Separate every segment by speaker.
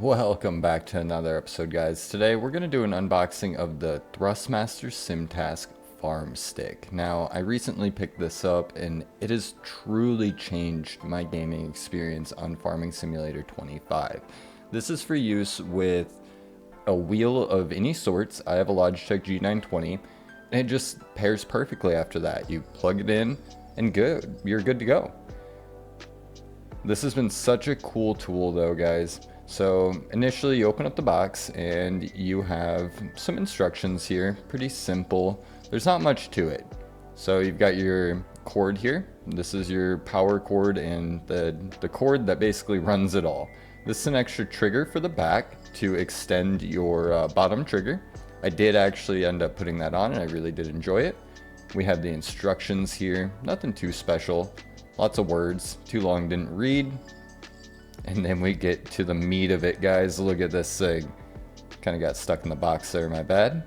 Speaker 1: Welcome back to another episode, guys. Today we're going to do an unboxing of the Thrustmaster Simtask Farmstick. Now, I recently picked this up and it has truly changed my gaming experience on Farming Simulator 25. This is for use with a wheel of any sorts. I have a Logitech G920 and it just pairs perfectly after that. You plug it in and you're good to go. This has been such a cool tool though, guys. So initially you open up the box and you have some instructions here, pretty simple. There's not much to it. So you've got your cord here. This is your power cord and the cord that basically runs it all. This is an extra trigger for the back to extend your bottom trigger. I did actually end up putting that on and I really did enjoy it. We have the instructions here, nothing too special. Lots of words, too long didn't read. And then we get to the meat of it, guys. Look at this thing. Kind of got stuck in the box there, my bad.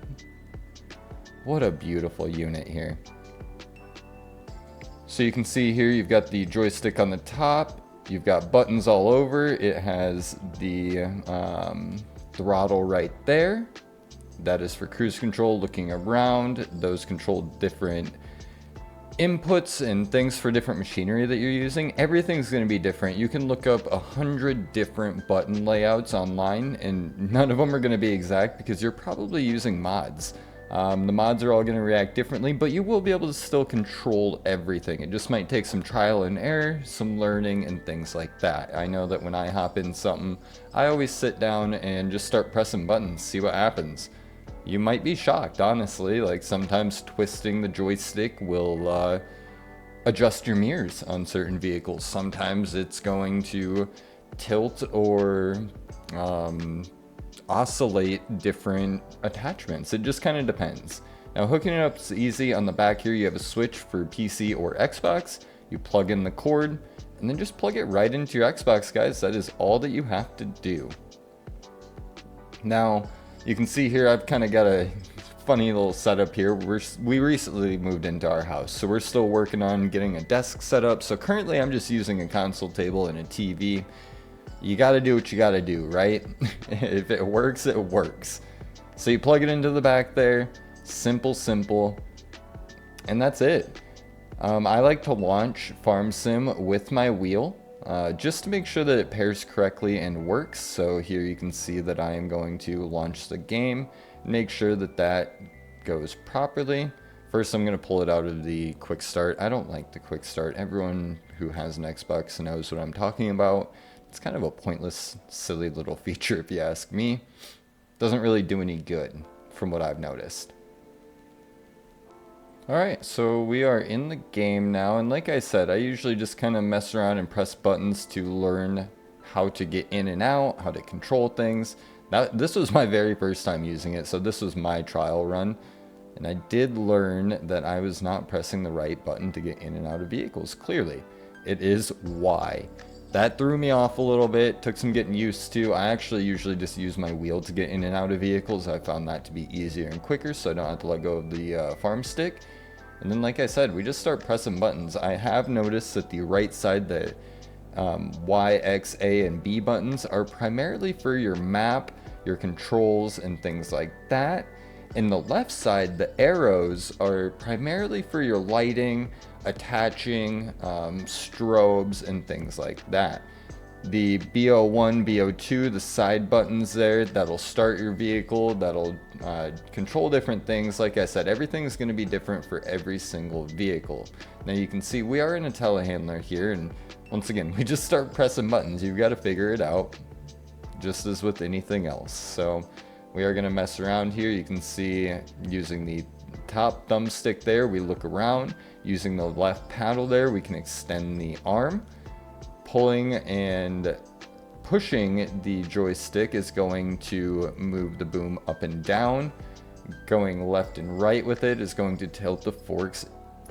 Speaker 1: What a beautiful unit here. So you can see here, you've got the joystick on the top. You've got buttons all over. It has the throttle right there. That is for cruise control, looking around. Those control different inputs and things for different machinery that you're using. Everything's going to be different. You can look up 100 different button layouts online and none of them are going to be exact because you're probably using mods. The mods are all going to react differently, but you will be able to still control everything. It just might take some trial and error, some learning, and things like that. I know that when I hop in something, I always sit down and just start pressing buttons, see what happens. You might be shocked, honestly. Like sometimes twisting the joystick will adjust your mirrors on certain vehicles. Sometimes it's going to tilt or oscillate different attachments. It just kind of depends. Now hooking it up is easy. On the back here you have a switch for PC or Xbox. You plug in the cord and then just plug it right into your Xbox, guys. That is all that you have to do. Now you can see here I've kind of got a funny little setup here. We recently moved into our house, so we're still working on getting a desk set up. So currently I'm just using a console table and a TV. You got to do what you got to do, right? If it works, it works. So you plug it into the back there. Simple. And that's it. I like to launch Farm Sim with my wheel. Just to make sure that it pairs correctly and works. So here you can see that I am going to launch the game, make sure that that goes properly. First I'm going to pull it out of the quick start. I don't like the quick start. Everyone who has an Xbox knows what I'm talking about. It's kind of a pointless, silly little feature if you ask me. Doesn't really do any good from what I've noticed. Alright, so we are in the game now, and like I said, I usually just kind of mess around and press buttons to learn how to get in and out, how to control things. Now, this was my very first time using it, so this was my trial run, and I did learn that I was not pressing the right button to get in and out of vehicles, clearly. It is Y. That threw me off a little bit, took some getting used to. I actually usually just use my wheel to get in and out of vehicles. I found that to be easier and quicker, so I don't have to let go of the farm stick. And then like I said, we just start pressing buttons. I have noticed that the right side, the Y, X, A, and B buttons are primarily for your map, your controls, and things like that. In the left side, the arrows are primarily for your lighting, attaching, strobes, and things like that. The BO1, BO2, the side buttons there, that'll start your vehicle, that'll control different things. Like I said, everything's going to be different for every single vehicle. Now you can see we are in a telehandler here, and once again, we just start pressing buttons. You've got to figure it out, just as with anything else. So we are going to mess around here. You can see using the top thumbstick there, we look around. Using the left paddle there, we can extend the arm. Pulling and pushing the joystick is going to move the boom up and down. Going left and right with it is going to tilt the forks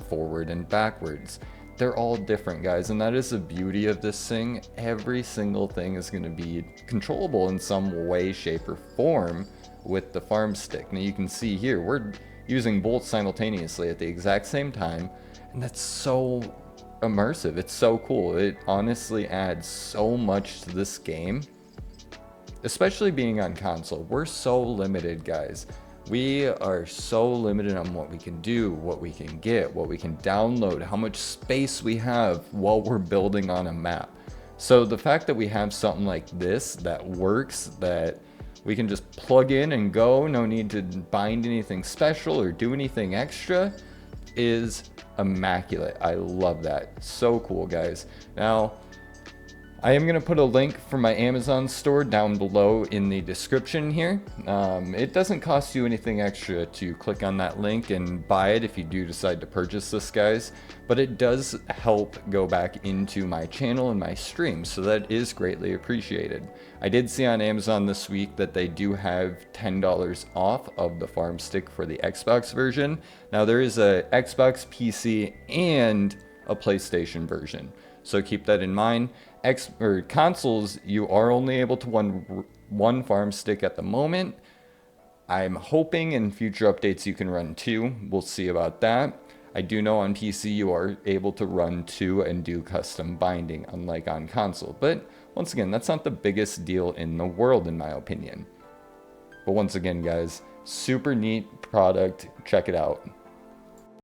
Speaker 1: forward and backwards. They're all different, guys, and that is the beauty of this thing. Every single thing is going to be controllable in some way, shape, or form with the farm stick. Now you can see here, we're using both simultaneously at the exact same time, and that's so immersive. It's so cool. It honestly adds so much to this game. especially being on console. We're so limited, guys. We are so limited on what we can do, what we can get, what we can download, how much space we have while we're building on a map. So the fact that we have something like this that works, that we can just plug in and go, no need to bind anything special or do anything extra, is immaculate. I love that. So cool, guys. Now, I am going to put a link for my Amazon store down below in the description here. It doesn't cost you anything extra to click on that link and buy it if you do decide to purchase this, guys. But it does help go back into my channel and my stream, so that is greatly appreciated. I did see on Amazon this week that they do have $10 off of the Farmstick for the Xbox version. Now there is a Xbox, PC, and a PlayStation version, so keep that in mind. Consoles, you are only able to run one Farmstick at the moment. I'm hoping in future updates you can run 2. We'll see about that. I do know on PC you are able to run 2 and do custom binding, unlike on console. But once again, that's not the biggest deal in the world in my opinion. But once again, guys, super neat product. Check it out.